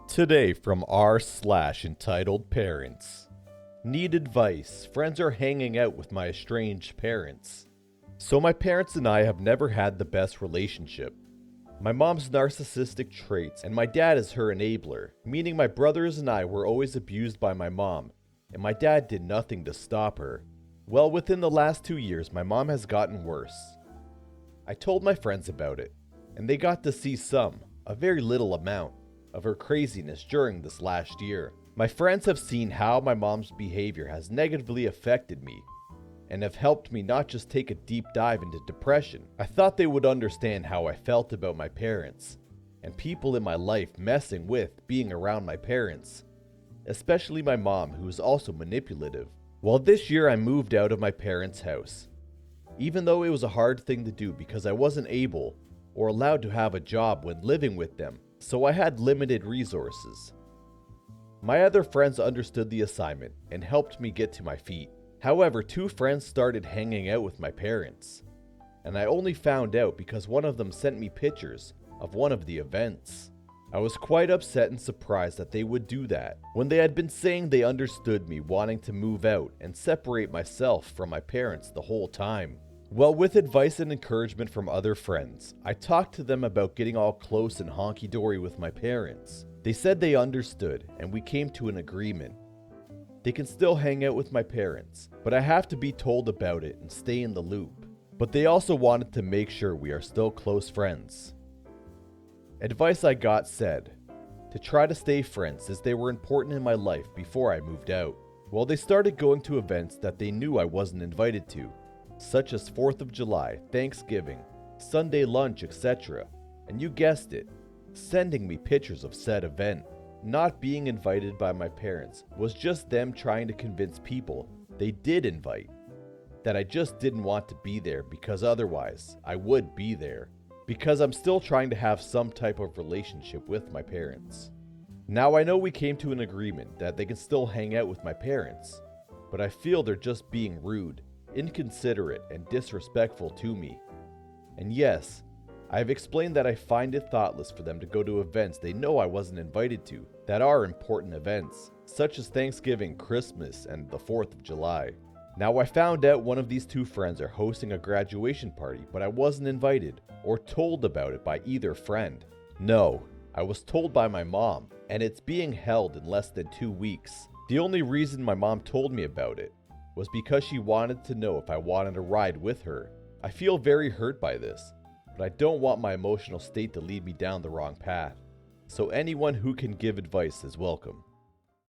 Today from r/EntitledParents. Need advice. Friends are hanging out with my estranged parents. So my parents and I have never had the best relationship. My mom's narcissistic traits and my dad is her enabler, meaning my brothers and I were always abused by my mom, and my dad did nothing to stop her. Well, within the last 2 years, my mom has gotten worse. I told my friends about it, and they got to see a very little amount, of her craziness during this last year. My friends have seen how my mom's behavior has negatively affected me, and have helped me not just take a deep dive into depression. I thought they would understand how I felt about my parents, and people in my life messing with being around my parents, especially my mom, who is also manipulative. Well, this year I moved out of my parents' house, even though it was a hard thing to do because I wasn't able or allowed to have a job when living with them, so I had limited resources. My other friends understood the assignment and helped me get to my feet. However, 2 friends started hanging out with my parents, and I only found out because one of them sent me pictures of one of the events. I was quite upset and surprised that they would do that, when they had been saying they understood me wanting to move out and separate myself from my parents the whole time. Well, with advice and encouragement from other friends, I talked to them about getting all close and honky-dory with my parents. They said they understood, and we came to an agreement. They can still hang out with my parents, but I have to be told about it and stay in the loop. But they also wanted to make sure we are still close friends. Advice I got said to try to stay friends as they were important in my life before I moved out. Well, they started going to events that they knew I wasn't invited to, such as 4th of July, Thanksgiving, Sunday lunch, etc. And you guessed it, sending me pictures of said event. Not being invited by my parents was just them trying to convince people they did invite that I just didn't want to be there, because otherwise I would be there, because I'm still trying to have some type of relationship with my parents. Now I know we came to an agreement that they can still hang out with my parents, but I feel they're just being rude, inconsiderate, and disrespectful to me. And yes, I have explained that I find it thoughtless for them to go to events they know I wasn't invited to, that are important events, such as Thanksgiving, Christmas, and the 4th of July. Now I found out one of these 2 friends are hosting a graduation party, but I wasn't invited or told about it by either friend. No, I was told by my mom, and it's being held in less than 2 weeks. The only reason my mom told me about it was because she wanted to know if I wanted to ride with her. I feel very hurt by this, but I don't want my emotional state to lead me down the wrong path. So anyone who can give advice is welcome.